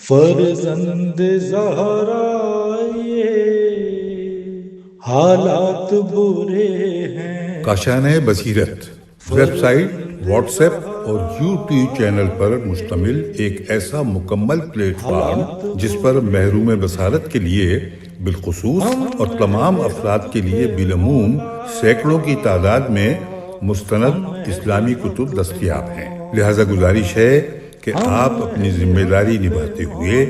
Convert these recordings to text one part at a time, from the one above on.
فرزند زہرا یہ حالات برے ہیں۔ کاشانۂ بصیرت ویب سائٹ، واٹس ایپ اور یوٹیوب چینل پر مشتمل ایک ایسا مکمل پلیٹ فارم جس پر محروم بصارت کے لیے بالخصوص اور تمام افراد کے لیے بالعموم سینکڑوں کی تعداد میں مستند اسلامی کتب دستیاب ہیں۔ لہذا گزارش ہے کہ آپ اپنی ذمہ داری نبھاتے ہوئے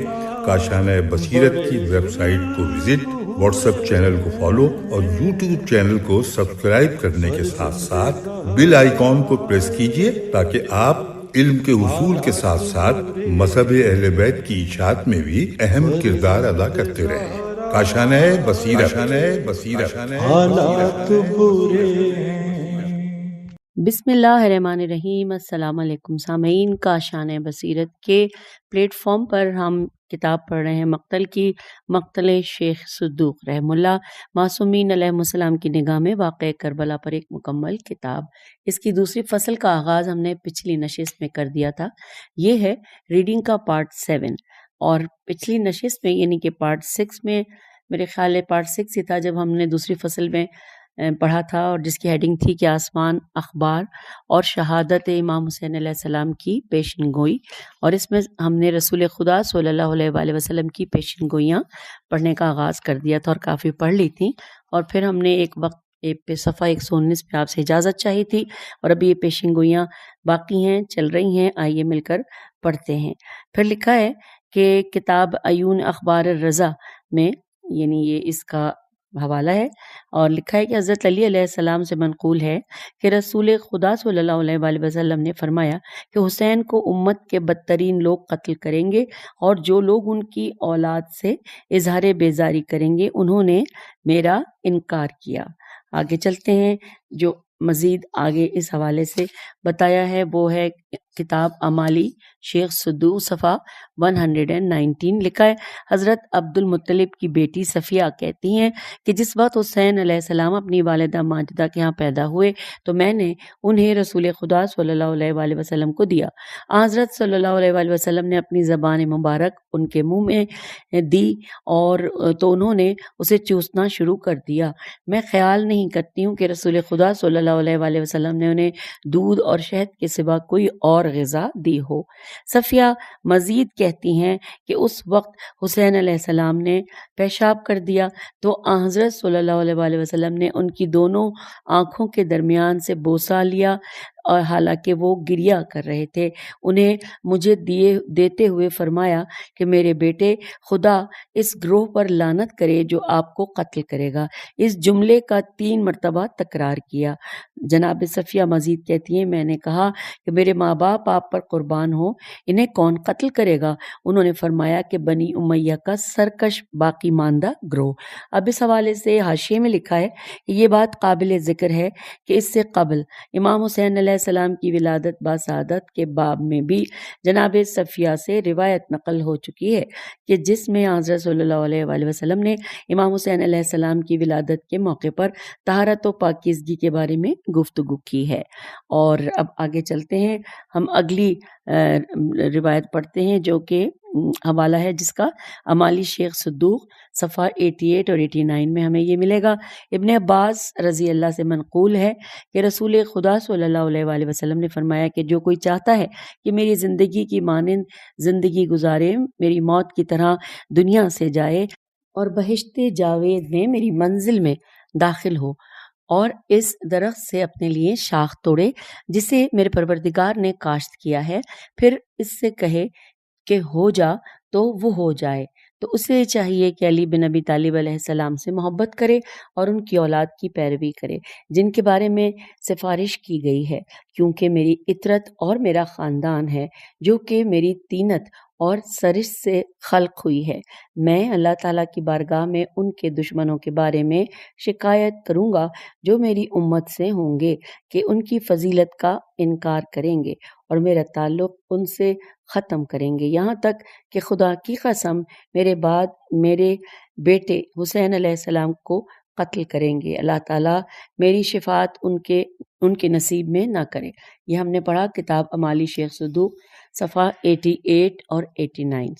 کاشانۂ بصیرت کی ویب سائٹ کو وزٹ، واٹس ایپ چینل کو فالو اور یوٹیوب چینل کو سبسکرائب کرنے کے ساتھ ساتھ بیل آئیکن کو پریس کیجیے تاکہ آپ علم کے حصول کے ساتھ ساتھ مذہب اہل بیت کی اشاعت میں بھی اہم کردار ادا کرتے رہیں۔ کاشانۂ بصیرت۔ حالات برے ہیں۔ بسم اللہ الرحمن الرحیم۔ السلام علیکم سامعین، کاشانۂ بصیرت کے پلیٹ فارم پر ہم کتاب پڑھ رہے ہیں مقتل کی، مقتل شیخ صدوق رحمہ اللہ، معصومین علیہ السلام کی نگاہ میں واقع کربلا پر ایک مکمل کتاب۔ اس کی دوسری فصل کا آغاز ہم نے پچھلی نشست میں کر دیا تھا۔ یہ ہے ریڈنگ کا پارٹ 7، اور پچھلی نشست میں یعنی کہ پارٹ 6 میں، میرے خیال ہے پارٹ 6 ہی تھا جب ہم نے دوسری فصل میں پڑھا تھا، اور جس کی ہیڈنگ تھی کہ آسمان، اخبار اور شہادت امام حسین علیہ السلام کی پیشن گوئی، اور اس میں ہم نے رسول خدا صلی اللہ علیہ وآلہ وسلم کی پیشن گوئیاں پڑھنے کا آغاز کر دیا تھا اور کافی پڑھ لی تھیں، اور پھر ہم نے ایک وقت پہ صفحہ 119 پہ آپ سے اجازت چاہی تھی، اور ابھی یہ پیشن گوئیاں باقی ہیں، چل رہی ہیں، آئیے مل کر پڑھتے ہیں۔ پھر لکھا ہے کہ کتاب عیون اخبار الرضا میں، یعنی یہ اس کا حوالہ ہے، اور لکھا ہے کہ حضرت علی علیہ السلام سے منقول ہے کہ رسول خدا صلی اللہ علیہ وآلہ وسلم نے فرمایا کہ حسین کو امت کے بدترین لوگ قتل کریں گے، اور جو لوگ ان کی اولاد سے اظہار بیزاری کریں گے انہوں نے میرا انکار کیا۔ آگے چلتے ہیں، جو مزید آگے اس حوالے سے بتایا ہے وہ ہے کتاب امالی شیخ صدوق صفحہ 119۔ لکھا ہے حضرت عبد المطلب کی بیٹی صفیہ کہتی ہیں کہ جس وقت حسین علیہ السلام اپنی والدہ ماجدہ کے ہاں پیدا ہوئے تو میں نے انہیں رسول خدا صلی اللہ علیہ وآلہ وسلم کو دیا۔ حضرت صلی اللہ علیہ وآلہ وسلم نے اپنی زبان مبارک ان کے منہ میں دی، اور تو انہوں نے اسے چوسنا شروع کر دیا۔ میں خیال نہیں کرتی ہوں کہ رسول خدا صلی اللہ علیہ وآلہ وسلم نے انہیں دودھ اور شہد کے سوا کوئی اور غذا دی ہو۔ صفیہ مزید کہتی ہیں کہ اس وقت حسین علیہ السلام نے پیشاب کر دیا تو حضرت صلی اللہ علیہ وآلہ وسلم نے ان کی دونوں آنکھوں کے درمیان سے بوسہ لیا، اور حالانکہ وہ گریہ کر رہے تھے، انہیں مجھے دیتے ہوئے فرمایا کہ میرے بیٹے، خدا اس گروہ پر لعنت کرے جو آپ کو قتل کرے گا۔ اس جملے کا 3 مرتبہ تکرار کیا۔ جناب صفیہ مزید کہتی ہیں میں نے کہا کہ میرے ماں باپ آپ پر قربان ہوں، انہیں کون قتل کرے گا؟ انہوں نے فرمایا کہ بنی امیہ کا سرکش باقی ماندہ گروہ۔ اب اس حوالے سے حاشیے میں لکھا ہے کہ یہ بات قابل ذکر ہے کہ اس سے قبل امام حسین علیہ السلام کی ولادت باسعادت کے باب میں بھی جناب صفیہ سے روایت نقل ہو چکی ہے کہ جس میں حضرت صلی اللہ علیہ وآلہ وسلم نے امام حسین علیہ السلام کی ولادت کے موقع پر طہارت و پاکیزگی کے بارے میں گفتگو کی ہے۔ اور اب آگے چلتے ہیں، ہم اگلی روایت پڑھتے ہیں جو کہ حوالہ ہے جس کا امالی شیخ صدوق صفحہ 88 اور 89 میں ہمیں یہ ملے گا۔ ابن عباس رضی اللہ سے منقول ہے کہ رسول خدا صلی اللہ علیہ وآلہ وسلم نے فرمایا کہ جو کوئی چاہتا ہے کہ میری زندگی کی مانند زندگی گزارے، میری موت کی طرح دنیا سے جائے اور بہشت جاوید میں میری منزل میں داخل ہو، اور اس درخت سے اپنے لیے شاخ توڑے جسے میرے پروردگار نے کاشت کیا ہے، پھر اس سے کہے کہ ہو جا تو وہ ہو جائے، تو اسے چاہیے کہ علی بن ابی طالب علیہ السلام سے محبت کرے اور ان کی اولاد کی پیروی کرے جن کے بارے میں سفارش کی گئی ہے، کیونکہ میری اطرت اور میرا خاندان ہے جو کہ میری طینت اور سرش سے خلق ہوئی ہے۔ میں اللہ تعالیٰ کی بارگاہ میں ان کے دشمنوں کے بارے میں شکایت کروں گا جو میری امت سے ہوں گے کہ ان کی فضیلت کا انکار کریں گے اور میرا تعلق ان سے ختم کریں گے، یہاں تک کہ خدا کی قسم میرے بعد میرے بیٹے حسین علیہ السلام کو قتل کریں گے، اللہ تعالیٰ میری شفاعت ان کے نصیب میں نہ کرے۔ یہ ہم نے پڑھا کتاب امالی شیخ صدوق صفحہ 88 اور 89۔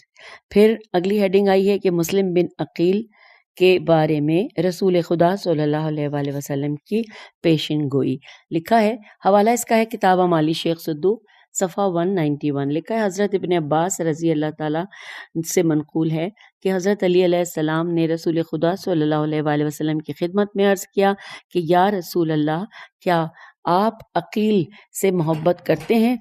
پھر اگلی ہیڈنگ آئی ہے کہ مسلم بن عقیل کے بارے میں رسول خدا صلی اللہ علیہ وآلہ وسلم کی پیشن گوئی۔ لکھا ہے، حوالہ اس کا ہے کتاب اعمال شیخ صدوق، صفحہ 191۔ لکھا ہے حضرت ابن عباس رضی اللہ تعالیٰ سے منقول ہے کہ حضرت علی علیہ السلام نے رسول خدا صلی اللہ علیہ وآلہ وسلم کی خدمت میں عرض کیا کہ یا رسول اللہ، کیا آپ عقیل سے محبت کرتے ہیں؟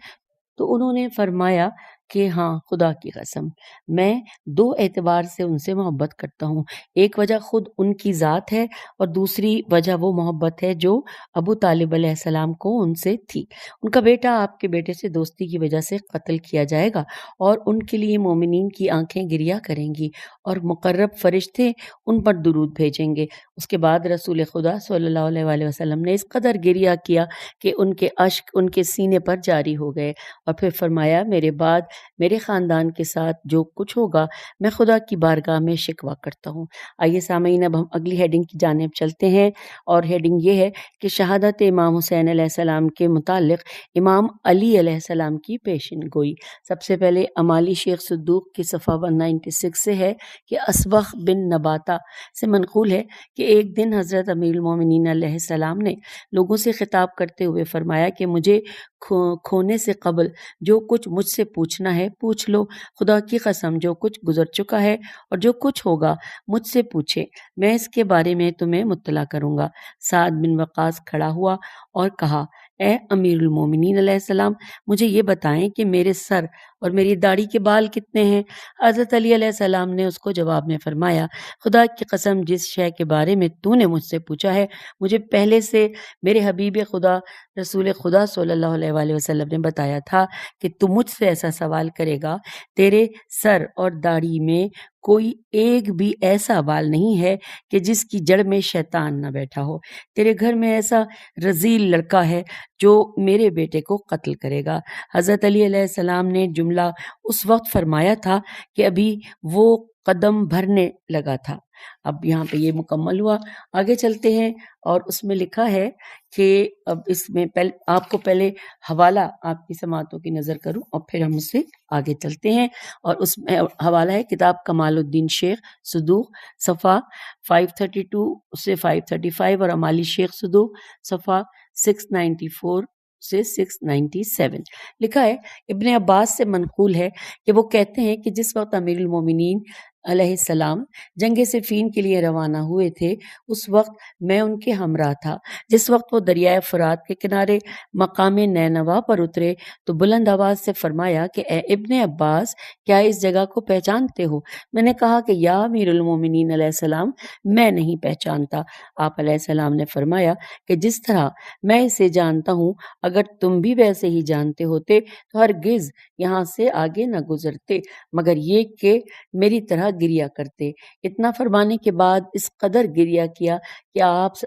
تو انہوں نے فرمایا کہ ہاں، خدا کی قسم میں 2 اعتبار سے ان سے محبت کرتا ہوں۔ ایک وجہ خود ان کی ذات ہے اور دوسری وجہ وہ محبت ہے جو ابو طالب علیہ السلام کو ان سے تھی۔ ان کا بیٹا آپ کے بیٹے سے دوستی کی وجہ سے قتل کیا جائے گا اور ان کے لیے مومنین کی آنکھیں گریا کریں گی اور مقرب فرشتے ان پر درود بھیجیں گے۔ اس کے بعد رسول خدا صلی اللہ علیہ وآلہ وسلم نے اس قدر گریا کیا کہ ان کے اشک ان کے سینے پر جاری ہو گئے، اور پھر فرمایا میرے بعد میرے خاندان کے ساتھ جو کچھ ہوگا میں خدا کی بارگاہ میں شکوہ کرتا ہوں۔ آئیے سامعین، اب ہم اگلی ہیڈنگ کی جانب چلتے ہیں، اور ہیڈنگ یہ ہے کہ شہادت امام حسین علیہ السلام کے متعلق امام علی علیہ السلام کی پیشن گوئی۔ سب سے پہلے امالی شیخ صدوق کی صفحہ 196 سے ہے کہ اسبغ بن نباتہ سے منقول ہے کہ ایک دن حضرت امیر المومنین علیہ السلام نے لوگوں سے خطاب کرتے ہوئے فرمایا کہ مجھے کھونے سے قبل جو کچھ مجھ سے پوچھنا ہے پوچھ لو، خدا کی قسم جو کچھ گزر چکا ہے اور جو کچھ ہوگا مجھ سے پوچھے، میں اس کے بارے میں تمہیں مطلع کروں گا۔ سعد بن وقاص کھڑا ہوا اور کہا، اے امیر المومنین علیہ السلام، مجھے یہ بتائیں کہ میرے سر اور میری داڑھی کے بال کتنے ہیں؟ حضرت علی علیہ السلام نے اس کو جواب میں فرمایا، خدا کی قسم جس شے کے بارے میں تو نے مجھ سے پوچھا ہے مجھے پہلے سے میرے حبیب خدا رسول خدا صلی اللہ علیہ وآلہ وسلم نے بتایا تھا کہ تو مجھ سے ایسا سوال کرے گا۔ تیرے سر اور داڑھی میں کوئی ایک بھی ایسا بال نہیں ہے کہ جس کی جڑ میں شیطان نہ بیٹھا ہو۔ تیرے گھر میں ایسا رذیل لڑکا ہے جو میرے بیٹے کو قتل کرے گا۔ حضرت علی علیہ السلام نے جملہ اس وقت فرمایا تھا کہ ابھی وہ قدم بھرنے لگا تھا۔ اب یہاں پہ یہ مکمل ہوا۔ آگے چلتے ہیں، اور اس میں لکھا ہے کہ اب اس میں آپ کو پہلے حوالہ آپ کی سماعتوں کی نظر کروں اور پھر ہم اس سے آگے چلتے ہیں، اور اس میں حوالہ ہے کتاب کمال الدین شیخ صدوق، صفحہ 532 سے 535، اور امالی شیخ صدوق صفحہ 694 سے 697۔ لکھا ہے ابن عباس سے منقول ہے کہ وہ کہتے ہیں کہ جس وقت امیر المومنین علیہ السلام جنگ صفین کے لیے روانہ ہوئے تھے اس وقت میں ان کے ہمراہ تھا۔ جس وقت وہ دریائے فرات کے کنارے مقام نینوا پر اترے تو بلند آواز سے فرمایا کہ اے ابن عباس، کیا اس جگہ کو پہچانتے ہو؟ میں نے کہا کہ یا امیر المومنین علیہ السلام، میں نہیں پہچانتا۔ آپ علیہ السلام نے فرمایا کہ جس طرح میں اسے جانتا ہوں اگر تم بھی ویسے ہی جانتے ہوتے تو ہرگز یہاں سے آگے نہ گزرتے مگر یہ کہ میری طرح گریا کرتے۔ اتنا فرمانے کے بعد اس قدر گریا کیا کہ آپ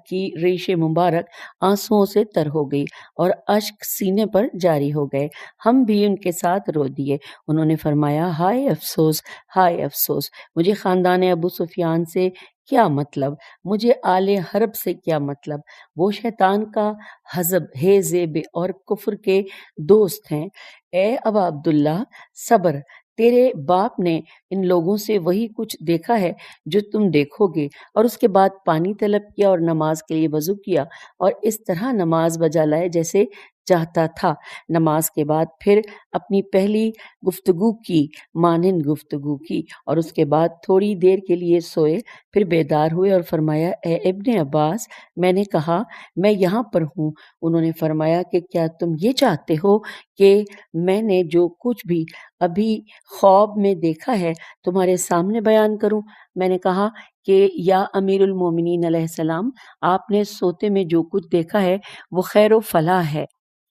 کی ریش مبارک آنسوؤں سے تر ہو گئی اور اشک سینے پر جاری ہو گئے۔ ہم بھی ان کے ساتھ رو دیے۔ انہوں نے فرمایا، ہائے افسوس، ہائے افسوس، مجھے خاندان ابو سفیان سے کیا مطلب، مجھے آل حرب سے کیا مطلب، وہ شیطان کا حزب ہے زیب اور کفر کے دوست ہیں۔ اے ابا عبداللہ، صبر، تیرے باپ نے ان لوگوں سے وہی کچھ دیکھا ہے جو تم دیکھو گے۔ اور اس کے بعد پانی طلب کیا اور نماز کے لیے وضو کیا اور اس طرح نماز بجا لائے جیسے چاہتا تھا۔ نماز کے بعد پھر اپنی پہلی گفتگو کی مانند گفتگو کی اور اس کے بعد تھوڑی دیر کے لیے سوئے، پھر بیدار ہوئے اور فرمایا، اے ابن عباس، میں نے کہا میں یہاں پر ہوں۔ انہوں نے فرمایا کہ کیا تم یہ چاہتے ہو کہ میں نے جو کچھ بھی ابھی خواب میں دیکھا ہے تمہارے سامنے بیان کروں؟ میں نے کہا کہ یا امیر المومنین علیہ السلام، آپ نے سوتے میں جو کچھ دیکھا ہے وہ خیر و فلاح ہے۔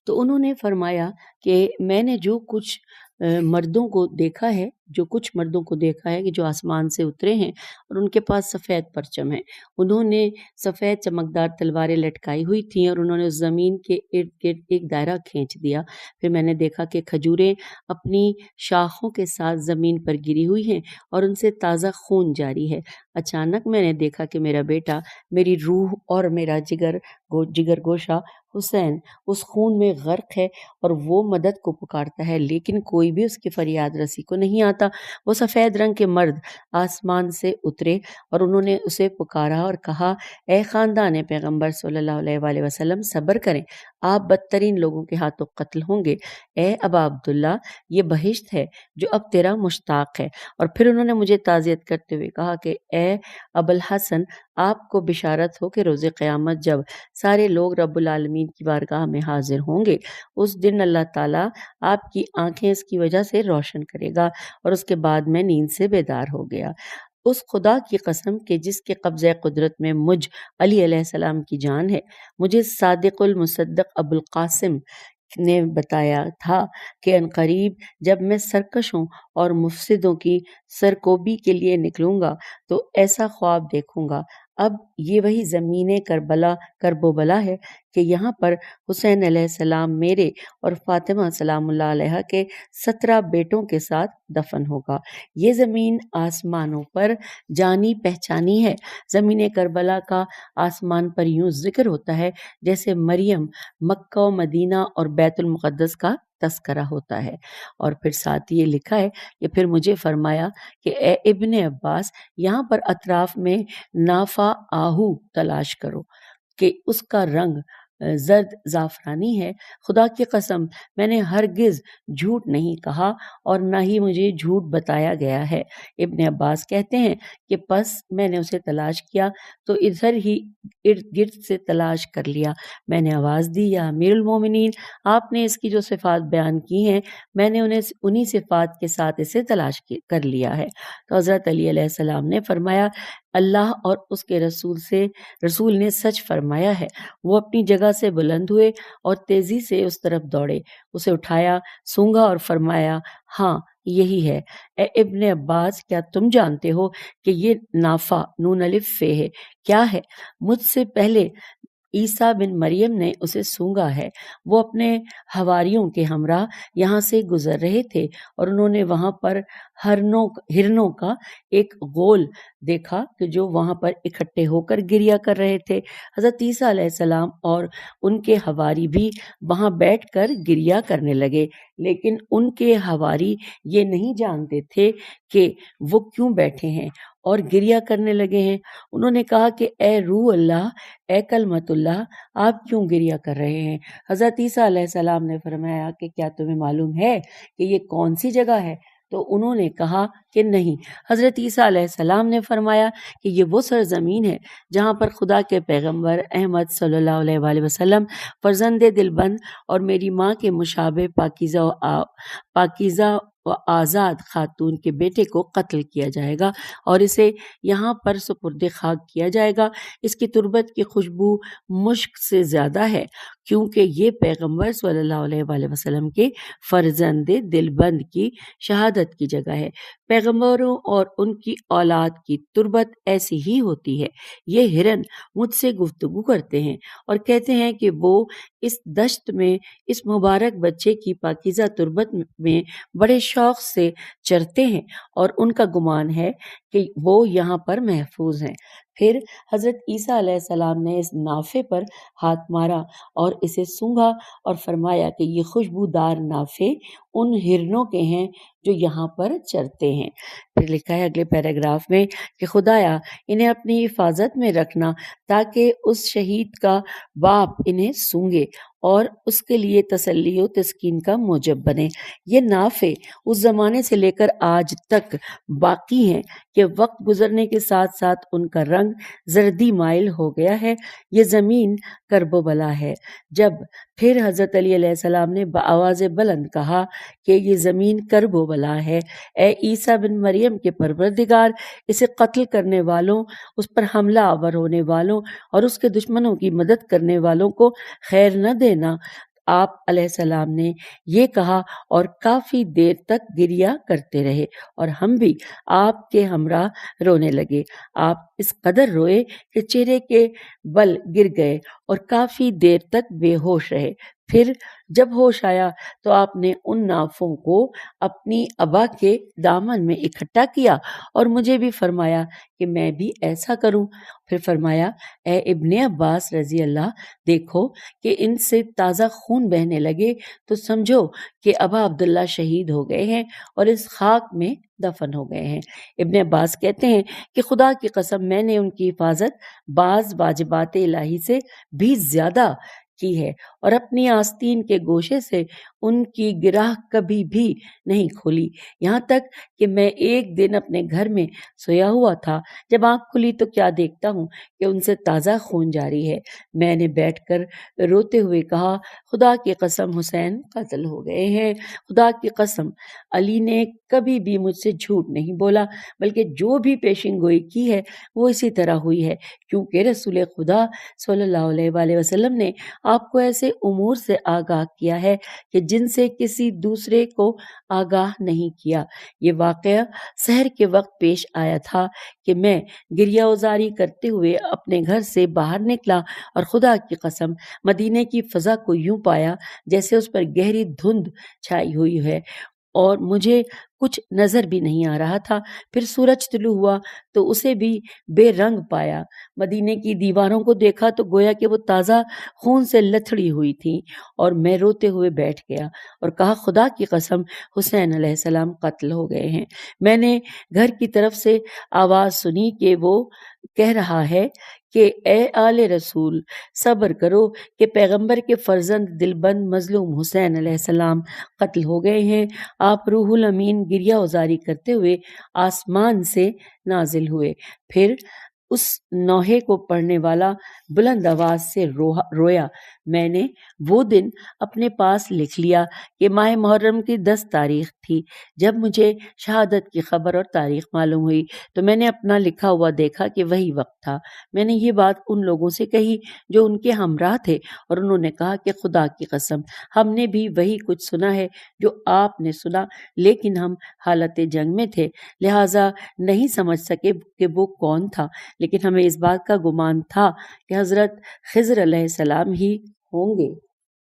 تو انہوں نے فرمایا کہ میں نے جو کچھ مردوں کو دیکھا ہے کہ جو آسمان سے اترے ہیں اور ان کے پاس سفید پرچم ہے، انہوں نے سفید چمکدار تلواریں لٹکائی ہوئی تھیں اور انہوں نے اس زمین کے ارد گرد ایک دائرہ کھینچ دیا۔ پھر میں نے دیکھا کہ کھجوریں اپنی شاخوں کے ساتھ زمین پر گری ہوئی ہیں اور ان سے تازہ خون جاری ہے۔ اچانک میں نے دیکھا کہ میرا بیٹا، میری روح اور میرا جگر گوشہ حسین اس خون میں غرق ہے اور وہ مدد کو پکارتا ہے، لیکن کوئی بھی اس کی فریاد رسی کو نہیں آتا۔ وہ سفید رنگ کے مرد آسمان سے اترے اور انہوں نے اسے پکارا اور کہا، اے خاندان پیغمبر صلی اللہ علیہ وآلہ وسلم، صبر کریں، آپ بدترین لوگوں کے ہاتھوں قتل ہوں گے۔ اے ابا عبداللہ، یہ بہشت ہے جو اب تیرا مشتاق ہے۔ اور پھر انہوں نے مجھے تعزیت کرتے ہوئے کہا کہ اے ابوالحسن، آپ کو بشارت ہو کہ روز قیامت جب سارے لوگ رب العالمین کی بارگاہ میں حاضر ہوں گے، اس دن اللہ تعالیٰ آپ کی آنکھیں اس کی وجہ سے روشن کرے گا۔ اور اس کے بعد میں نیند سے بیدار ہو گیا۔ اس خدا کی قسم کہ جس کے قبضہ قدرت میں مجھ علی علیہ السلام کی جان ہے، مجھے صادق المصدق ابو القاسم نے بتایا تھا کہ عنقریب جب میں سرکشوں اور مفسدوں کی سرکوبی کے لیے نکلوں گا تو ایسا خواب دیکھوں گا۔ اب یہ وہی زمین کرب و بلا ہے کہ یہاں پر حسین علیہ السلام میرے اور فاطمہ سلام اللہ علیہ کے 17 بیٹوں کے ساتھ دفن ہوگا۔ یہ زمین آسمانوں پر جانی پہچانی ہے۔ زمین کربلا کا آسمان پر یوں ذکر ہوتا ہے جیسے مریم، مکہ و مدینہ اور بیت المقدس کا تذکرہ ہوتا ہے۔ اور پھر ساتھ یہ لکھا ہے کہ پھر مجھے فرمایا کہ اے ابن عباس، یہاں پر اطراف میں نافع آہو تلاش کرو کہ اس کا رنگ زرد زعفرانی ہے۔ خدا کی قسم میں نے ہرگز جھوٹ نہیں کہا اور نہ ہی مجھے جھوٹ بتایا گیا ہے۔ ابن عباس کہتے ہیں کہ پس میں نے اسے تلاش کیا تو ادھر ہی ارد گرد سے تلاش کر لیا۔ میں نے آواز دی، یا امیر المومنین، آپ نے اس کی جو صفات بیان کی ہیں میں نے انہی صفات کے ساتھ اسے تلاش کر لیا ہے۔ تو حضرت علی علیہ السلام نے فرمایا، اللہ اور اس کے رسول نے سچ فرمایا ہے۔ وہ اپنی جگہ سے بلند ہوئے اور تیزی سے اس طرف دوڑے، اسے اٹھایا، سونگھا اور فرمایا، ہاں یہی ہے۔ اے ابن عباس، کیا تم جانتے ہو کہ یہ نافع نون الف فے ہے کیا ہے؟ مجھ سے پہلے عیسیٰ بن مریم نے اسے سونگھا ہے۔ وہ اپنے حواریوں کے ہمراہ یہاں سے گزر رہے تھے اور انہوں نے وہاں پر ہرنوں کا ایک غول دیکھا کہ جو وہاں پر اکٹھے ہو کر گریا کر رہے تھے۔ حضرت عیسیٰ علیہ السلام اور ان کے حواری بھی وہاں بیٹھ کر گریا کرنے لگے، لیکن ان کے حواری یہ نہیں جانتے تھے کہ وہ کیوں بیٹھے ہیں اور گریا کرنے لگے ہیں۔ انہوں نے کہا کہ اے روح اللہ، اے کلمت اللہ، آپ کیوں گریا کر رہے ہیں؟ حضرت عیسیٰ علیہ السلام نے فرمایا کہ کیا تمہیں معلوم ہے کہ یہ کون سی جگہ ہے؟ تو انہوں نے کہا کہ نہیں۔ حضرت عیسیٰ علیہ السلام نے فرمایا کہ یہ وہ سرزمین ہے جہاں پر خدا کے پیغمبر احمد صلی اللہ علیہ وآلہ وسلم فرزند دلبند اور میری ماں کے مشابہ پاکیزہ و آزاد خاتون کے بیٹے کو قتل کیا جائے گا اور اسے یہاں پر سپرد خاک کیا جائے گا۔ اس کی تربت کی خوشبو مشک سے زیادہ ہے، کیونکہ یہ پیغمبر صلی اللہ علیہ وآلہ وسلم کے فرزند دلبند کی شہادت کی جگہ ہے۔ پیغمبروں اور ان کی اولاد کی تربت ایسی ہی ہوتی ہے۔ یہ ہرن مجھ سے گفتگو کرتے ہیں اور کہتے ہیں کہ وہ اس دشت میں اس مبارک بچے کی پاکیزہ تربت میں بڑے شوق سے چرتے ہیں اور ان کا گمان ہے کہ وہ یہاں پر محفوظ ہیں۔ پھر حضرت عیسیٰ علیہ السلام نے اس نافے پر ہاتھ مارا اور اسے سونگھا اور فرمایا کہ یہ خوشبودار نافے ان ہرنوں کے ہیں جو یہاں پر چرتے ہیں۔ پھر لکھا ہے اگلے پیراگراف میں کہ خدایا انہیں اپنی حفاظت میں رکھنا تاکہ اس شہید کا باپ انہیں سونگے اور اس کے لیے تسلی و تسکین کا موجب بنے۔ یہ نافے اس زمانے سے لے کر آج تک باقی ہیں کہ وقت گزرنے کے ساتھ ساتھ ان کا رنگ زردی مائل ہو گیا ہے۔ یہ زمین کرب و بلا ہے۔ جب پھر حضرت علی علیہ السلام نے بآواز بلند کہا کہ یہ زمین کرب و بلا ہے، اے عیسیٰ بن مریم کے پروردگار، اسے قتل کرنے والوں، اس پر حملہ آور ہونے والوں اور اس کے دشمنوں کی مدد کرنے والوں کو خیر نہ دینا۔ آپ علیہ السلام نے یہ کہا اور کافی دیر تک گریا کرتے رہے اور ہم بھی آپ کے ہمراہ رونے لگے۔ آپ اس قدر روئے کہ چہرے کے بل گر گئے اور کافی دیر تک بے ہوش رہے۔ پھر جب ہوش آیا تو آپ نے ان نافوں کو اپنی ابا کے دامن میں اکٹھا کیا اور مجھے بھی فرمایا کہ میں بھی ایسا کروں۔ پھر فرمایا، اے ابن عباس رضی اللہ، دیکھو کہ ان سے تازہ خون بہنے لگے تو سمجھو کہ ابا عبداللہ شہید ہو گئے ہیں اور اس خاک میں دفن ہو گئے ہیں۔ ابن عباس کہتے ہیں کہ خدا کی قسم میں نے ان کی حفاظت بعض واجبات الہی سے بھی زیادہ کی ہے اور اپنی آستین کے گوشے سے ان کی گراہ کبھی بھی نہیں کھولی، یہاں تک کہ میں ایک دن اپنے گھر میں سویا ہوا تھا، جب آنکھ کھلی تو کیا دیکھتا ہوں کہ ان سے تازہ خون جاری ہے۔ میں نے بیٹھ کر روتے ہوئے کہا، خدا کی قسم حسین قتل ہو گئے ہیں، خدا کی قسم علی نے کبھی بھی مجھ سے جھوٹ نہیں بولا، بلکہ جو بھی پیشن گوئی کی ہے وہ اسی طرح ہوئی ہے، کیونکہ رسول خدا صلی اللہ علیہ وآلہ وسلم نے آپ کو ایسے امور سے آگاہ کیا ہے کہ جن سے کسی دوسرے کو آگاہ نہیں کیا۔ یہ واقعہ سحر کے وقت پیش آیا تھا کہ میں گریہ وزاری کرتے ہوئے اپنے گھر سے باہر نکلا اور خدا کی قسم مدینے کی فضا کو یوں پایا جیسے اس پر گہری دھند چھائی ہوئی ہے اور مجھے کچھ نظر بھی نہیں آ رہا تھا۔ پھر سورج طلوع ہوا تو اسے بھی بے رنگ پایا۔ مدینے کی دیواروں کو دیکھا تو گویا کہ وہ تازہ خون سے لتھڑی ہوئی تھیں، اور میں روتے ہوئے بیٹھ گیا اور کہا، خدا کی قسم حسین علیہ السلام قتل ہو گئے ہیں۔ میں نے گھر کی طرف سے آواز سنی کہ وہ کہہ رہا ہے کہ اے آل رسول، صبر کرو کہ پیغمبر کے فرزند دلبند مظلوم حسین علیہ السلام قتل ہو گئے ہیں۔ آپ روح الامین گریہ وزاری کرتے ہوئے آسمان سے نازل ہوئے۔ پھر اس نوحے کو پڑھنے والا بلند آواز سے رویا۔ میں نے وہ دن اپنے پاس لکھ لیا کہ ماہ محرم کی 10 تاریخ تھی۔ جب مجھے شہادت کی خبر اور تاریخ معلوم ہوئی تو میں نے اپنا لکھا ہوا دیکھا کہ وہی وقت تھا۔ میں نے یہ بات ان لوگوں سے کہی جو ان کے ہمراہ تھے، اور انہوں نے کہا کہ خدا کی قسم ہم نے بھی وہی کچھ سنا ہے جو آپ نے سنا، لیکن ہم حالت جنگ میں تھے، لہٰذا نہیں سمجھ سکے کہ وہ کون تھا، لیکن ہمیں اس بات کا گمان تھا کہ حضرت خضر علیہ السلام ہی ہوں گے۔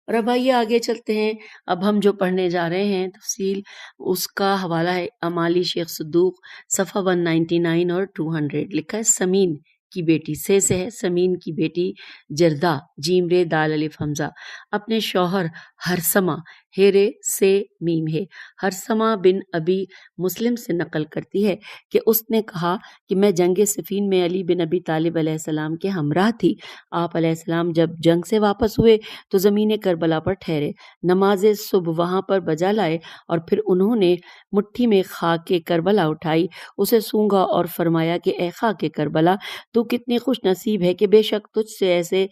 اور اب آئیے آگے چلتے ہیں۔ اب ہم جو پڑھنے جا رہے ہیں تفصیل اس کا حوالہ ہے امالی شیخ صدوق، صفحہ 199 اور 200۔ لکھا ہے، سمین کی بیٹی سے ہے، سمین کی بیٹی جردہ، جیم رے دال الف حمزہ، اپنے شوہر ہرسمہ، ہیرے سے میم ہے، ہرسمہ بن ابی مسلم سے نقل کرتی ہے کہ اس نے کہا کہ میں جنگ صفین میں علی بن ابی طالب علیہ السلام کے ہمراہ تھی۔ آپ علیہ السلام جب جنگ سے واپس ہوئے تو زمین کربلا پر ٹھہرے، نماز صبح وہاں پر بجا لائے، اور پھر انہوں نے مٹھی میں خاک کربلا اٹھائی، اسے سونگا اور فرمایا کہ اے خاک کربلا، تو کتنی خوش نصیب ہے کہ بے شک تجھ سے ایسے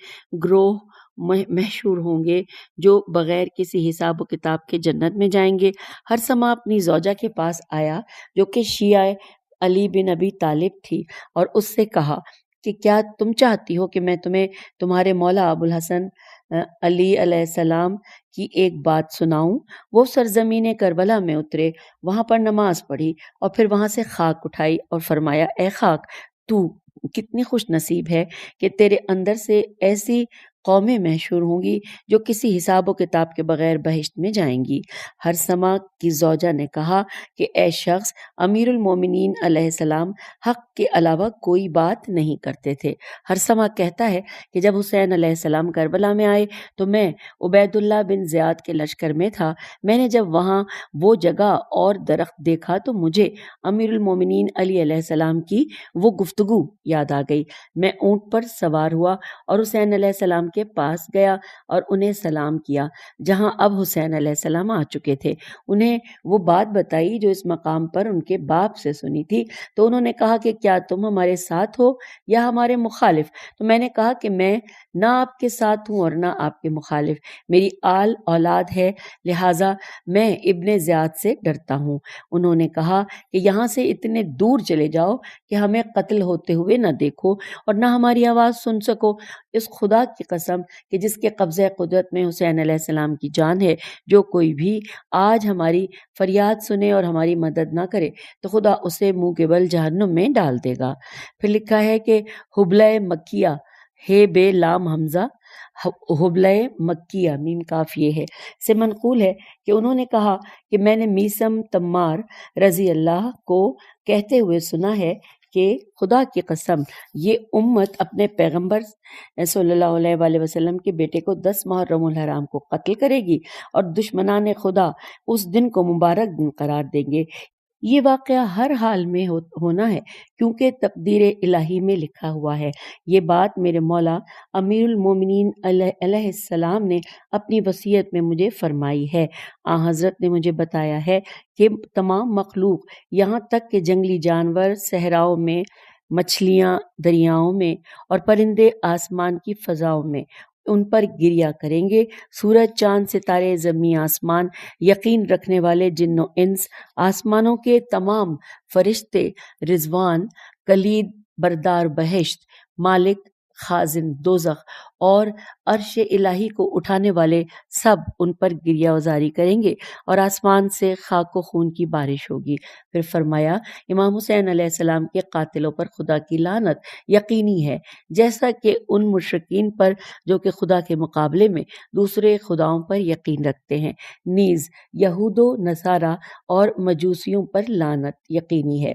گروہ محشور ہوں گے جو بغیر کسی حساب و کتاب کے جنت میں جائیں گے۔ ہرسمہ اپنی زوجہ کے پاس آیا جو کہ شیعہ علی بن ابی طالب تھی، اور اس سے کہا کہ کیا تم چاہتی ہو کہ میں تمہیں تمہارے مولا ابو الحسن علی علیہ السلام کی ایک بات سناؤں؟ وہ سرزمین کربلا میں اترے، وہاں پر نماز پڑھی اور پھر وہاں سے خاک اٹھائی اور فرمایا، اے خاک، تو کتنی خوش نصیب ہے کہ تیرے اندر سے ایسی قومیں محشور ہوں گی جو کسی حساب و کتاب کے بغیر بہشت میں جائیں گی۔ ہرسمہ کی زوجہ نے کہا کہ اے شخص، امیر المومنین علیہ السلام حق کے علاوہ کوئی بات نہیں کرتے تھے۔ ہرسمہ کہتا ہے کہ جب حسین علیہ السلام کربلا میں آئے تو میں عبید اللہ بن زیاد کے لشکر میں تھا۔ میں نے جب وہاں وہ جگہ اور درخت دیکھا تو مجھے امیر المومنین علی علیہ السلام کی وہ گفتگو یاد آ گئی۔ میں اونٹ پر سوار ہوا اور حسین علیہ السلام کے پاس گیا اور انہیں سلام کیا، جہاں اب حسین علیہ السلام آ چکے تھے۔ انہیں وہ بات بتائی جو اس مقام پر ان کے باپ سے سنی تھی، تو انہوں نے کہا کہ کیا تم ہمارے ساتھ ہو یا ہمارے مخالف؟ تو میں نے کہا کہ میں نہ آپ کے ساتھ ہوں اور نہ آپ کے مخالف، میری آل اولاد ہے، لہٰذا میں ابن زیاد سے ڈرتا ہوں۔ انہوں نے کہا کہ یہاں سے اتنے دور چلے جاؤ کہ ہمیں قتل ہوتے ہوئے نہ دیکھو اور نہ ہماری آواز سن سکو۔ اس خدا کی قسم قسم کہ جس کے قبضہ قدرت میں حسین علیہ السلام کی جان ہے، جو کوئی بھی آج ہماری فریاد سنے اور ہماری مدد نہ کرے تو خدا اسے منہ کے بل جہنم میں ڈال دے گا۔ پھر لکھا ہے کہ حبلہ مکیہ ہے بے لام حمزہ، حبلہ مکیہ میم کاف یہ ہے سے منقول ہے کہ انہوں نے کہا کہ میں نے میثم تمار رضی اللہ کو کہتے ہوئے سنا ہے کہ خدا کی قسم یہ امت اپنے پیغمبر صلی اللہ علیہ وآلہ وسلم کے بیٹے کو 10 محرم الحرام کو قتل کرے گی اور دشمنان خدا اس دن کو مبارک دن قرار دیں گے۔ یہ واقعہ ہر حال میں ہونا ہے کیونکہ تقدیر الہی میں لکھا ہوا ہے۔ یہ بات میرے مولا امیر المومنین علیہ السلام نے اپنی وصیت میں مجھے فرمائی ہے۔ حضرت نے مجھے بتایا ہے کہ تمام مخلوق یہاں تک کہ جنگلی جانور صحراؤں میں، مچھلیاں دریاؤں میں اور پرندے آسمان کی فضاؤں میں ان پر گریا کریں گے۔ سورج، چاند، ستارے، زمین، آسمان، یقین رکھنے والے جن و انس، آسمانوں کے تمام فرشتے، رضوان، کلید بردار بہشت، مالک خازن دوزخ اور عرش الہی کو اٹھانے والے سب ان پر گریہ وزاری کریں گے اور آسمان سے خاک و خون کی بارش ہوگی۔ پھر فرمایا امام حسین علیہ السلام کے قاتلوں پر خدا کی لعنت یقینی ہے، جیسا کہ ان مشرکین پر جو کہ خدا کے مقابلے میں دوسرے خداؤں پر یقین رکھتے ہیں، نیز یہود و نصارہ اور مجوسیوں پر لعنت یقینی ہے۔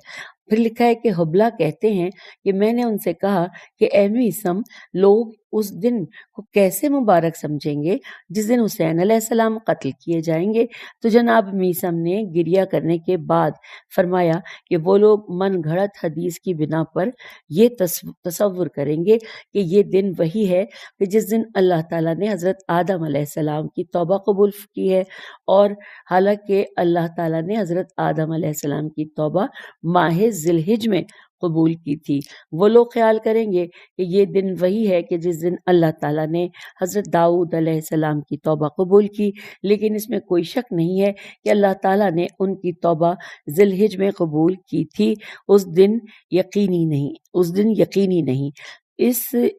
پھر لکھا ہے کہ حبلہ کہتے ہیں کہ میں نے ان سے کہا کہ اے میثم، لوگ اس دن کو کیسے مبارک سمجھیں گے جس دن حسین علیہ السلام قتل کیے جائیں گے؟ تو جناب میثم نے گریہ کرنے کے بعد فرمایا کہ وہ لوگ من گھڑت حدیث کی بنا پر یہ تصور کریں گے کہ یہ دن وہی ہے کہ جس دن اللہ تعالیٰ نے حضرت آدم علیہ السلام کی توبہ قبول کی ہے، اور حالانکہ اللہ تعالیٰ نے حضرت آدم علیہ السلام کی توبہ ماہ ذی الحجہ میں قبول کی تھی۔ وہ لوگ خیال کریں گے کہ یہ دن وہی ہے کہ جس دن اللہ تعالیٰ نے حضرت داؤد علیہ السلام کی توبہ قبول کی، لیکن اس میں کوئی شک نہیں ہے کہ اللہ تعالیٰ نے ان کی توبہ ذی الحجہ میں قبول کی تھی۔ اس دن یقینی نہیں،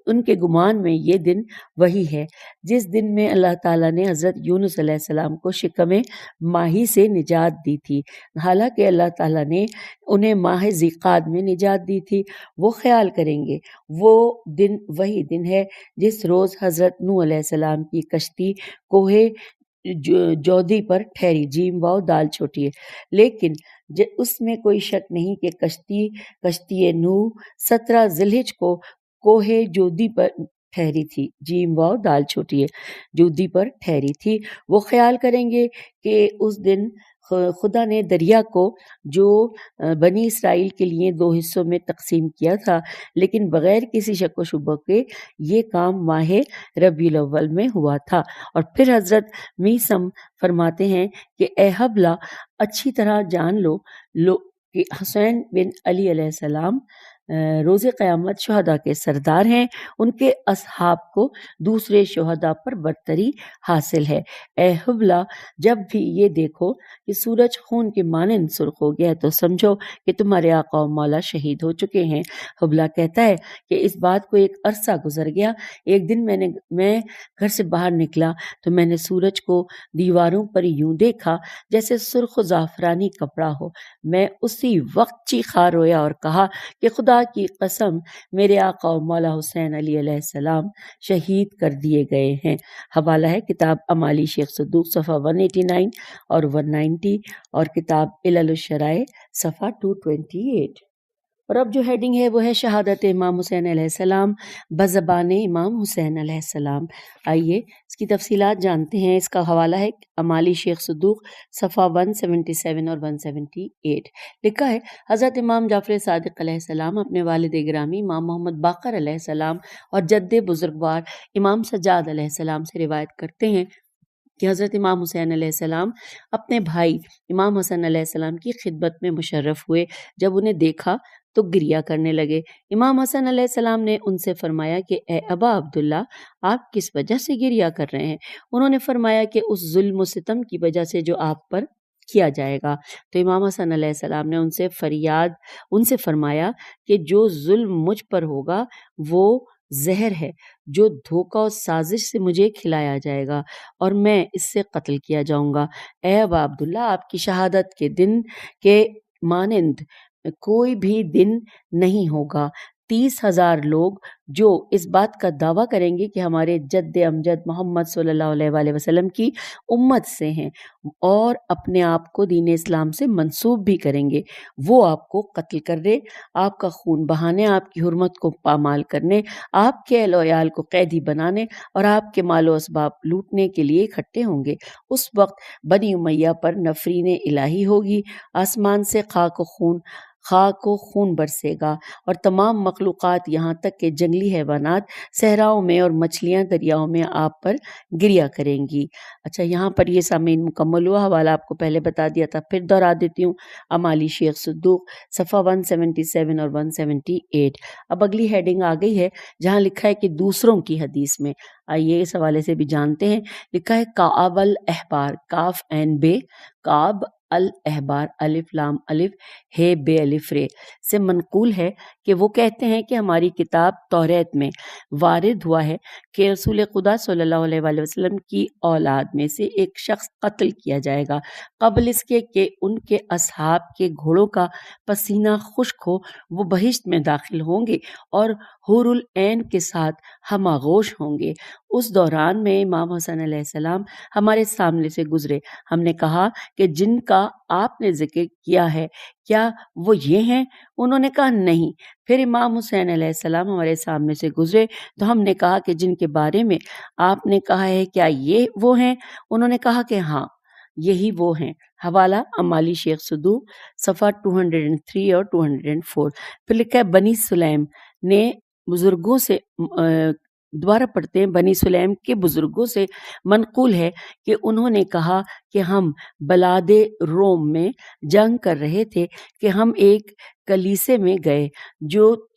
ان کے گمان میں یہ دن وہی ہے جس دن میں اللہ تعالیٰ نے حضرت یونس علیہ السلام کو شکم ماہی سے نجات دی تھی، حالانکہ اللہ تعالیٰ نے انہیں ماہ ذیقعد میں نجات دی تھی۔ وہ خیال کریں گے وہ دن وہی دن ہے جس روز حضرت نوح علیہ السلام کی کشتی کوہ جودی پر ٹھہری، جیم واو دال چھوٹی ہے، لیکن اس میں کوئی شک نہیں کہ کشتی نوح 17 ذی الحجہ کو کوہ جودی پر ٹھہری تھی، جیم واو دال چھوٹی ہے، جودی پر ٹھہری تھی۔ وہ خیال کریں گے کہ اس دن خدا نے دریا کو جو بنی اسرائیل کے لیے 2 حصوں میں تقسیم کیا تھا، لیکن بغیر کسی شک و شبہ کے یہ کام ماہ ربیع الاول میں ہوا تھا۔ اور پھر حضرت میثم فرماتے ہیں کہ اے حبلہ، اچھی طرح جان لو کہ حسین بن علی علیہ السلام روز قیامت شہداء کے سردار ہیں، ان کے اصحاب کو دوسرے شہداء پر برتری حاصل ہے۔ اے حبلہ، جب بھی یہ دیکھو کہ سورج خون کے مانند سرخ ہو گیا ہے تو سمجھو کہ تمہارے آقا و مولا شہید ہو چکے ہیں۔ حبلہ کہتا ہے کہ اس بات کو ایک عرصہ گزر گیا، ایک دن میں گھر سے باہر نکلا تو میں نے سورج کو دیواروں پر یوں دیکھا جیسے سرخ و زعفرانی کپڑا ہو۔ میں اسی وقت چیخا رویا اور کہا کہ خدا کی قسم، میرے آقا و مولا حسین علی علیہ السلام شہید کر دیے گئے ہیں۔ حوالہ ہے کتاب امالی شیخ صدوق صفحہ 189 اور 190 اور کتاب علل الشرائع صفحہ 228۔ اور اب جو ہیڈنگ ہے وہ ہے شہادت امام حسین علیہ السلام بزبان امام حسین علیہ السلام۔ آئیے اس کی تفصیلات جانتے ہیں۔ اس کا حوالہ ہے امالی شیخ صدوق صفحہ 177 اور 178۔ لکھا ہے حضرت امام جعفر صادق علیہ السلام اپنے والد گرامی امام محمد باقر علیہ السلام اور جد بزرگوار امام سجاد علیہ السلام سے روایت کرتے ہیں کہ حضرت امام حسین علیہ السلام اپنے بھائی امام حسن علیہ السلام کی خدمت میں مشرف ہوئے۔ جب انہیں دیکھا تو گریہ کرنے لگے۔ امام حسن علیہ السلام نے ان سے فرمایا کہ اے ابا عبداللہ، آپ کس وجہ سے گریہ کر رہے ہیں؟ انہوں نے فرمایا کہ اس ظلم و ستم کی وجہ سے جو آپ پر کیا جائے گا۔ تو امام حسن علیہ السلام نے ان سے فرمایا کہ جو ظلم مجھ پر ہوگا وہ زہر ہے جو دھوکہ و سازش سے مجھے کھلایا جائے گا اور میں اس سے قتل کیا جاؤں گا۔ اے ابا عبداللہ، آپ کی شہادت کے دن کے مانند کوئی بھی دن نہیں ہوگا۔ 30,000 لوگ جو اس بات کا دعویٰ کریں گے کہ ہمارے جد امجد محمد صلی اللہ علیہ وآلہ وسلم کی امت سے ہیں اور اپنے آپ کو دین اسلام سے منسوب بھی کریں گے، وہ آپ کو قتل کرنے، آپ کا خون بہانے، آپ کی حرمت کو پامال کرنے، آپ کے اہل و عیال کو قیدی بنانے اور آپ کے مال و اسباب لوٹنے کے لیے اکٹھے ہوں گے۔ اس وقت بنی امیہ پر نفرین الہی ہوگی، آسمان سے خاک و خون برسے گا اور تمام مخلوقات یہاں تک کہ جنگلی حیوانات صحراؤں میں اور مچھلیاں دریاؤں میں آپ پر گریا کریں گی۔ اچھا، یہاں پر یہ سامعین مکمل ہوا، حوالہ آپ کو پہلے بتا دیا تھا، پھر دوہرا دیتی ہوں، امالی شیخ صدوق صفحہ 177 اور 178۔ اب اگلی ہیڈنگ آ گئی ہے جہاں لکھا ہے کہ دوسروں کی حدیث میں، آئیے اس حوالے سے بھی جانتے ہیں۔ لکھا ہے کعب الاحبار، کاف عین بے، کعب الاحبار، الف لام الف ہے بے الف رے سے منقول ہے کہ وہ کہتے ہیں کہ ہماری کتاب توریت میں وارد ہوا ہے کہ رسول خدا صلی اللہ علیہ وآلہ وسلم کی اولاد میں سے ایک شخص قتل کیا جائے گا قبل اس کے کہ ان کے اصحاب کے گھوڑوں کا پسینہ خشک ہو، وہ بہشت میں داخل ہوں گے اور حور العین کے ساتھ ہم آغوش ہوں گے۔ اس دوران میں امام حسن علیہ السلام ہمارے سامنے سے گزرے، ہم نے کہا کہ جن کا آپ نے ذکر کیا ہے کیا وہ یہ ہیں؟ انہوں نے کہا نہیں۔ پھر امام حسین علیہ السلام ہمارے سامنے سے گزرے تو ہم نے کہا کہ جن کے بارے میں آپ نے کہا ہے کیا یہ وہ ہیں؟ انہوں نے کہا کہ ہاں یہی وہ ہیں۔ حوالہ امالی شیخ صدوق صفحہ 203 اور 204۔ پھر لکھا ہے بنی سلیم نے بزرگوں سے دوبارہ پڑھتے ہیں، بنی سلیم کے بزرگوں سے منقول ہے کہ انہوں نے کہا کہ ہم بلاد روم میں جنگ کر رہے تھے کہ ہم ایک کلیسے میں گئے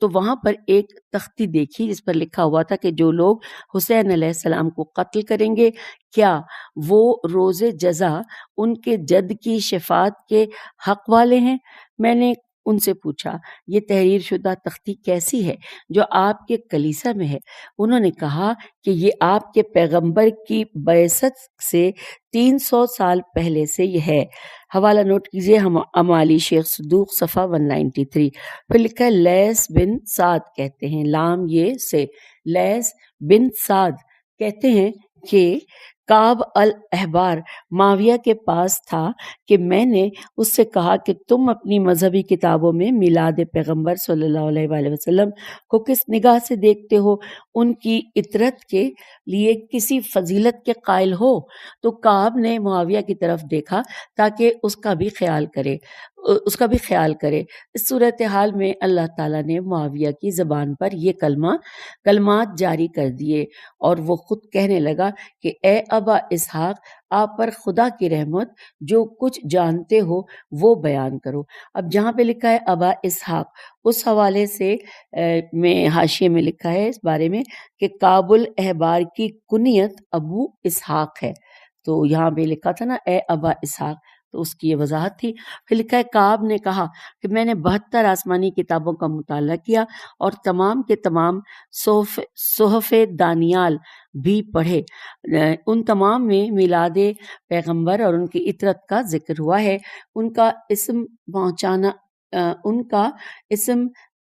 تو وہاں پر ایک تختی دیکھی جس پر لکھا ہوا تھا کہ جو لوگ حسین علیہ السلام کو قتل کریں گے کیا وہ روز جزا ان کے جد کی شفاعت کے حق والے ہیں؟ میں نے ان سے پوچھا یہ تحریر شدہ تختی کیسی ہے جو آپ کے کلیسا میں ہے؟ انہوں نے کہا کہ یہ آپ کے پیغمبر کی بعثت سے 300 سال پہلے سے یہ ہے۔ حوالہ نوٹ کیجئے، ہم امالی شیخ صدوق صفحہ 193۔ پھر لکھا ہے لیس بن سعد کہتے ہیں، لام یہ سے، لیس بن سعد کہتے ہیں کہ کعب الاحبار معاویہ کے پاس تھا کہ میں نے اس سے کہا کہ تم اپنی مذہبی کتابوں میں میلاد پیغمبر صلی اللہ علیہ وآلہ وسلم کو کس نگاہ سے دیکھتے ہو؟ ان کی اطرت کے لیے کسی فضیلت کے قائل ہو؟ تو کعب نے معاویہ کی طرف دیکھا تاکہ اس کا بھی خیال کرے۔ اس صورتحال میں اللہ تعالیٰ نے معاویہ کی زبان پر یہ کلمات جاری کر دیے اور وہ خود کہنے لگا کہ اے ابا اسحاق، آپ پر خدا کی رحمت، جو کچھ جانتے ہو وہ بیان کرو۔ اب جہاں پہ لکھا ہے ابا اسحاق، اس حوالے سے میں حاشیے میں لکھا ہے اس بارے میں کہ کعب الاحبار کی کنیت ابو اسحاق ہے، تو یہاں پہ لکھا تھا نا اے ابا اسحاق، تو اس کی یہ وضاحت تھی۔ پھر لکھا ہے کعب نے کہا کہ میں نے 72 آسمانی کتابوں کا مطالعہ کیا اور تمام کے تمام صحف دانیال بھی پڑھے، ان تمام میں میلاد پیغمبر اور ان کی اطرت کا ذکر ہوا ہے، ان کا اسم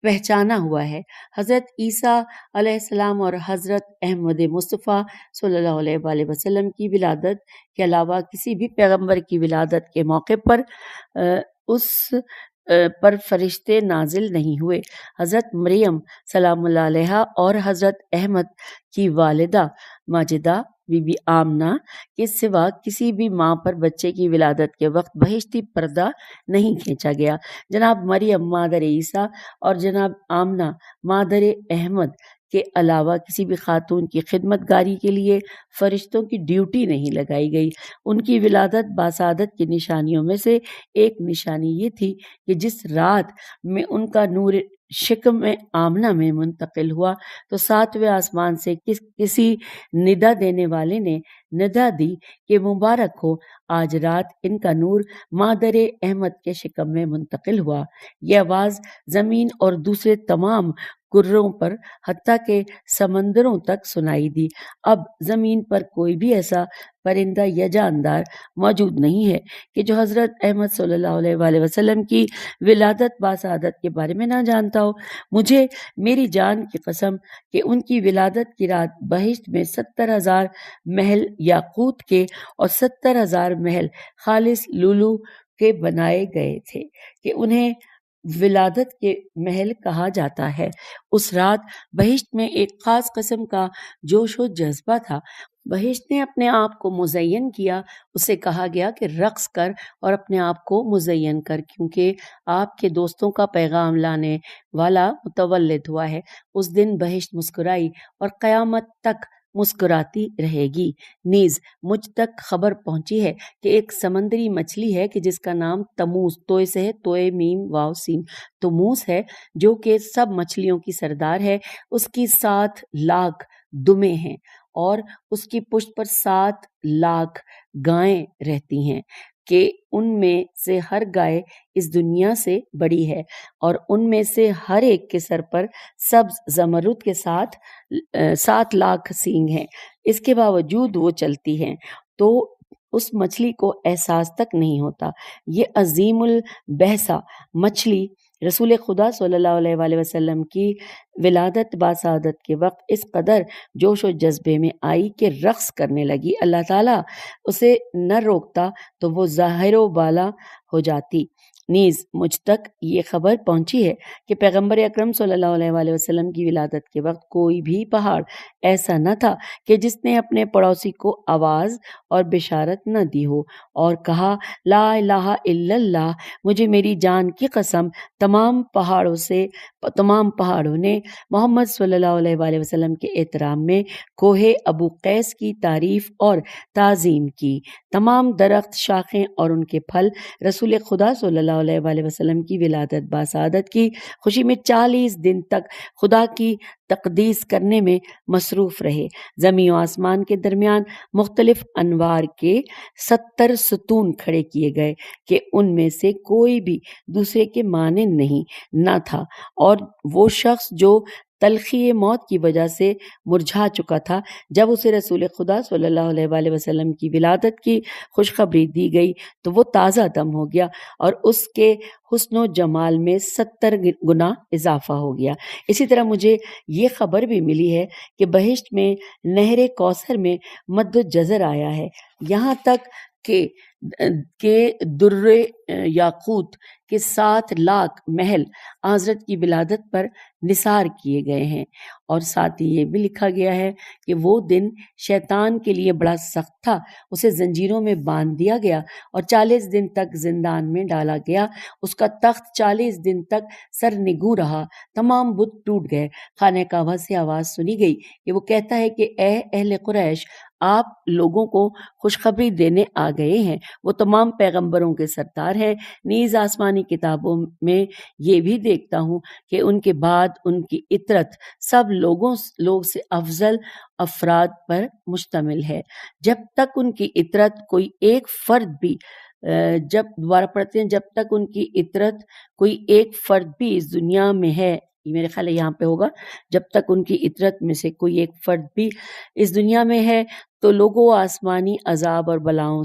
پہچانا ہوا ہے۔ حضرت عیسیٰ علیہ السلام اور حضرت احمد مصطفیٰ صلی اللہ علیہ وآلہ وسلم کی ولادت کے علاوہ کسی بھی پیغمبر کی ولادت کے موقع پر اس پر فرشتے نازل نہیں ہوئے۔ حضرت مریم سلام اللہ علیہا اور حضرت احمد کی والدہ ماجدہ بی بی آمنہ کے سوا کسی بھی ماں پر بچے کی ولادت کے وقت بہشتی پردہ نہیں کھینچا گیا۔ جناب مریم مادر عیسیٰ اور جناب آمنہ مادر احمد کے علاوہ کسی بھی خاتون کی خدمت گاری کے لیے فرشتوں کی ڈیوٹی نہیں لگائی گئی۔ ان کی ولادت باسعادت کی نشانیوں میں سے ایک نشانی یہ تھی کہ جس رات میں ان کا نور شکم آمنہ میں منتقل ہوا تو 7ویں آسمان سے کسی ندا دینے والے نے ندا دی کہ مبارک ہو، آج رات ان کا نور مادر احمد کے شکم میں منتقل ہوا۔ یہ آواز زمین اور دوسرے تمام کروں پر حتیٰ کہ سمندروں تک سنائی دی۔ اب زمین پر کوئی بھی ایسا پرندہ یا جاندار موجود نہیں ہے کہ جو حضرت احمد صلی اللہ علیہ وآلہ وسلم کی ولادت باسعادت کے بارے میں نہ جانتا ہو۔ مجھے میری جان کی قسم کہ ان کی ولادت کی رات بہشت میں 70,000 محل یاقوت کے اور 70,000 محل خالص لولو کے بنائے گئے تھے کہ انہیں ولادت کے محل کہا جاتا ہے۔ اس رات بہشت میں ایک خاص قسم کا جوش و جذبہ تھا۔ بہشت نے اپنے آپ کو مزین کیا، اسے کہا گیا کہ رقص کر اور اپنے آپ کو مزین کر، کیونکہ آپ کے دوستوں کا پیغام لانے والا متولد ہوا ہے۔ اس دن بہشت مسکرائی اور قیامت تک مسکراتی رہے گی۔ نیز مجھ تک خبر پہنچی ہے کہ ایک سمندری مچھلی ہے کہ جس کا نام تموس، توئے سے ہے، توئے میم واو سین، تموس ہے، جو کہ سب مچھلیوں کی سردار ہے۔ اس کی 7 لاکھ دمیں ہیں اور اس کی پشت پر 7 لاکھ گائیں رہتی ہیں کہ ان میں سے ہر گائے اس دنیا سے بڑی ہے، اور ان میں سے ہر ایک کے سر پر سبز زمرد کے 7 لاکھ سینگ ہیں۔ اس کے باوجود وہ چلتی ہیں تو اس مچھلی کو احساس تک نہیں ہوتا۔ یہ عظیم البحثہ مچھلی رسول خدا صلی اللہ علیہ وآلہ وسلم کی ولادت باسعادت کے وقت اس قدر جوش و جذبے میں آئی کہ رقص کرنے لگی۔ اللہ تعالیٰ اسے نہ روکتا تو وہ ظاہر و بالا ہو جاتی۔ نیز مجھ تک یہ خبر پہنچی ہے کہ پیغمبر اکرم صلی اللہ علیہ وآلہ وسلم کی ولادت کے وقت کوئی بھی پہاڑ ایسا نہ تھا کہ جس نے اپنے پڑوسی کو آواز اور بشارت نہ دی ہو اور کہا لا الہ الا اللہ۔ مجھے میری جان کی قسم تمام پہاڑوں نے محمد صلی اللہ علیہ وآلہ وسلم کے احترام میں کوہ ابو قیس کی تعریف اور تعظیم کی۔ تمام درخت، شاخیں اور ان کے پھل رسول خدا صلی اللہ علیہ وآلہ وسلم کی ولادت باسعادت کی خوشی میں 40 دن تک خدا کی تقدیس کرنے میں مصروف رہے۔ زمین و آسمان کے درمیان مختلف انوار کے 70 ستون کھڑے کیے گئے کہ ان میں سے کوئی بھی دوسرے کے مانند نہیں نہ تھا، اور وہ شخص جو تلخی موت کی وجہ سے مرجھا چکا تھا، جب اسے رسول خدا صلی اللہ علیہ وآلہ وسلم کی ولادت کی خوشخبری دی گئی تو وہ تازہ دم ہو گیا اور اس کے حسن و جمال میں 70 گنا اضافہ ہو گیا۔ اسی طرح مجھے یہ خبر بھی ملی ہے کہ بہشت میں نہر کوثر میں مد و جزر آیا ہے، یہاں تک کہ در یاقوت کے 7 لاکھ محل حضرت کی ولادت پر نثار کیے گئے ہیں۔ اور ساتھ ہی یہ بھی لکھا گیا ہے کہ وہ دن شیطان کے لیے بڑا سخت تھا، اسے زنجیروں میں باندھ دیا گیا اور 40 دن تک زندان میں ڈالا گیا۔ اس کا تخت 40 دن تک سرنگوں رہا، تمام بت ٹوٹ گئے۔ خانہ کعبہ سے آواز سنی گئی کہ وہ کہتا ہے کہ اے اہل قریش، آپ لوگوں کو خوشخبری دینے آ گئے ہیں، وہ تمام پیغمبروں کے سردار ہیں۔ نیز آسمانی کتابوں میں یہ بھی دیکھتا ہوں کہ ان کے بعد ان کی اطرت سب لوگ سے افضل افراد پر مشتمل ہے۔ جب تک ان کی اطرت کوئی ایک فرد بھی دوبارہ پڑھتے ہیں، جب تک ان کی اطرت کوئی ایک فرد بھی اس دنیا میں ہے، یہ میرے خیال ہے یہاں پہ ہوگا، جب تک ان کی اطرت میں سے کوئی ایک فرد بھی اس دنیا میں ہے تو لوگ آسمانی عذاب اور بلاؤں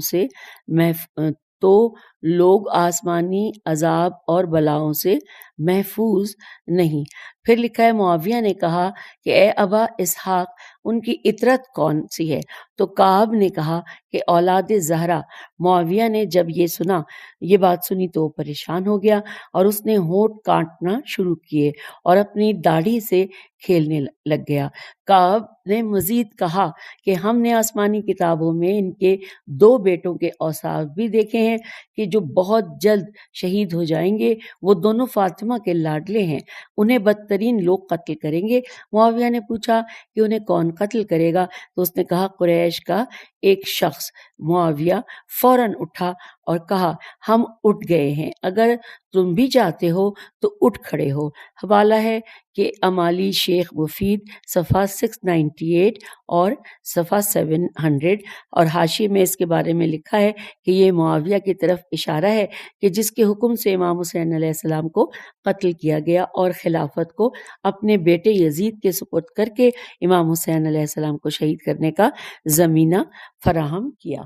سے محفوظ نہیں۔ پھر لکھا ہے معاویہ نے کہا کہ اے ابا اسحاق، ان کی اطرت کون سی ہے؟ تو کعب نے کہا کہ اولاد زہرا۔ معاویہ نے جب یہ بات سنی تو وہ پریشان ہو گیا اور اس نے ہونٹ کاٹنا شروع کیے اور اپنی داڑھی سے کھیلنے لگ گیا۔ کعب نے مزید کہا کہ ہم نے آسمانی کتابوں میں ان کے 2 بیٹوں کے اوصاف بھی دیکھے ہیں کہ جو بہت جلد شہید ہو جائیں گے، وہ دونوں فاطمہ کے لاڈلے ہیں، انہیں بدترین لوگ قتل کریں گے۔ معاویہ نے پوچھا کہ انہیں کون قتل کرے گا؟ تو اس نے کہا قریش کا ایک شخص۔ معاویہ فوراً اٹھا اور کہا ہم اٹھ گئے ہیں، اگر تم بھی چاہتے ہو تو اٹھ کھڑے ہو۔ حوالہ ہے کہ امالی شیخ مفید صفحہ 698 اور صفحہ 700، اور حاشیے میں اس کے بارے میں لکھا ہے کہ یہ معاویہ کی طرف اشارہ ہے کہ جس کے حکم سے امام حسین علیہ السلام کو قتل کیا گیا اور خلافت کو اپنے بیٹے یزید کے سپرد کر کے امام حسین علیہ السلام کو شہید کرنے کا زمینہ فراہم کیا۔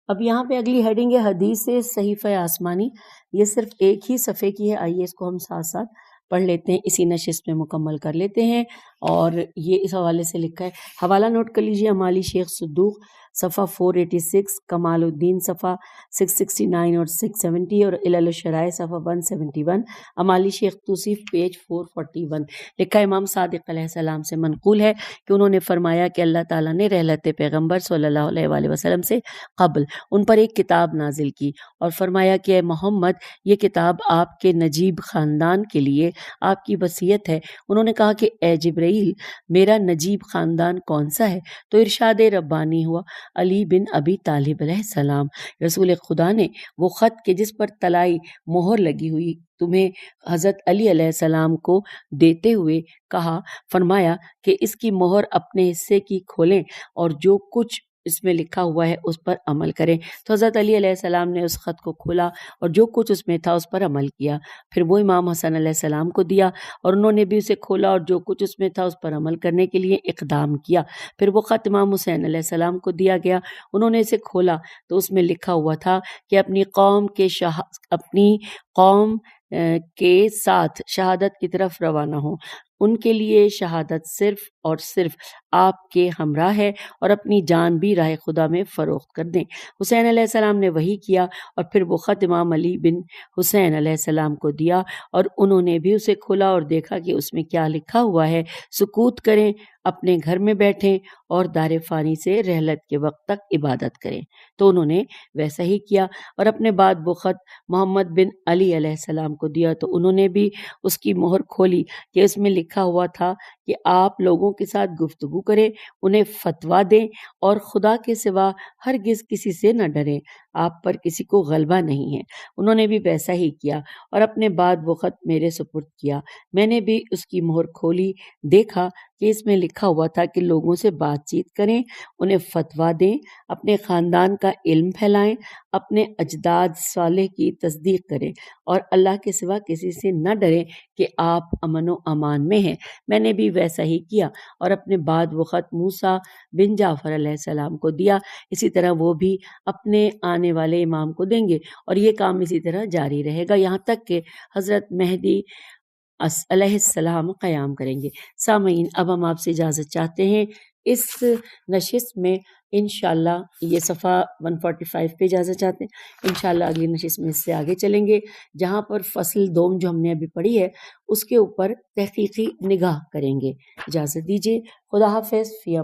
اب یہاں پہ اگلی ہیڈنگ ہے حدیث صحیفہ آسمانی۔ یہ صرف ایک ہی صفحے کی ہے، آئیے اس کو ہم ساتھ ساتھ پڑھ لیتے ہیں، اسی نشست میں مکمل کر لیتے ہیں۔ اور یہ اس حوالے سے لکھا ہے، حوالہ نوٹ کر لیجیے، امالی شیخ صدوق صفحہ 486، کمال الدین صفحہ 669 اور 670، اور علل الشرائع صفحہ 171، امالی شیخ توصیف پیج 441۔ لکھا ہے امام صادق علیہ السلام سے منقول ہے کہ انہوں نے فرمایا کہ اللہ تعالیٰ نے رحلت پیغمبر صلی اللہ علیہ وآلہ وسلم سے قبل ان پر ایک کتاب نازل کی اور فرمایا کہ اے محمد، یہ کتاب آپ کے نجیب خاندان کے لیے آپ کی وصیت ہے۔ انہوں نے کہا کہ اے جبرائیل، میرا نجیب خاندان کون سا ہے؟ تو ارشاد ربانی ہوا، علی بن ابی طالب علیہ السلام۔ رسول خدا نے وہ خط کہ جس پر طلائی مہر لگی ہوئی تمہیں حضرت علی علیہ السلام کو دیتے ہوئے کہا، فرمایا کہ اس کی مہر اپنے حصے کی کھولیں اور جو کچھ اس میں لکھا ہوا ہے اس پر عمل کریں۔ تو حضرت علی علیہ السلام نے اس خط کو کھولا اور جو کچھ اس میں تھا اس پر عمل کیا، پھر وہ امام حسن علیہ السلام کو دیا اور انہوں نے بھی اسے کھولا اور جو کچھ اس میں تھا اس پر عمل کرنے کے لیے اقدام کیا۔ پھر وہ خط امام حسین علیہ السلام کو دیا گیا، انہوں نے اسے کھولا تو اس میں لکھا ہوا تھا کہ اپنی قوم کے ساتھ شہادت کی طرف روانہ ہوں، ان کے لیے شہادت صرف اور صرف آپ کے ہمراہ ہے اور اپنی جان بھی راہ خدا میں فروخت کر دیں۔ حسین علیہ السلام نے وہی کیا اور پھر وہ خط امام علی بن حسین علیہ السلام کو دیا اور انہوں نے بھی اسے کھولا اور دیکھا کہ اس میں کیا لکھا ہوا ہے، سکوت کریں، اپنے گھر میں بیٹھیں اور دار فانی سے رحلت کے وقت تک عبادت کریں۔ تو انہوں نے ویسا ہی کیا اور اپنے بعد وہ خط محمد بن علی علیہ السلام کو دیا تو انہوں نے بھی اس کی مہر کھولی کہ اس میں لکھا ہوا تھا کہ آپ لوگوں کے ساتھ گفتگو کریں، انہیں فتویٰ دیں اور خدا کے سوا ہرگز کسی سے نہ ڈریں، آپ پر کسی کو غلبہ نہیں ہے۔ انہوں نے بھی ویسا ہی کیا اور اپنے بعد وہ خط میرے سپرد کیا۔ میں نے بھی اس کی مہر کھولی، دیکھا کہ اس میں لکھا ہوا تھا کہ لوگوں سے بات چیت کریں، انہیں فتویٰ دیں، اپنے خاندان کا علم پھیلائیں، اپنے اجداد صالح کی تصدیق کریں اور اللہ کے سوا کسی سے نہ ڈریں کہ آپ امن و امان میں ہیں۔ میں نے بھی ویسا ہی کیا اور اپنے بعد وہ خط موسیٰ بن جعفر علیہ السلام کو دیا، اسی طرح وہ بھی اپنے آنے والے امام کو دیں گے اور یہ کام اسی طرح جاری رہے گا یہاں تک کہ حضرت مہدی علیہ السلام قیام کریں گے۔ سامعین، اب ہم آپ سے اجازت چاہتے ہیں، اس نشست میں انشاءاللہ یہ صفحہ 145 پہ اجازت چاہتے ہیں، انشاءاللہ اگلی نشست میں اس سے آگے چلیں گے جہاں پر فصل دوم جو ہم نے ابھی پڑھی ہے اس کے اوپر تحقیقی نگاہ کریں گے۔ اجازت دیجیے، خدا حافظ، فی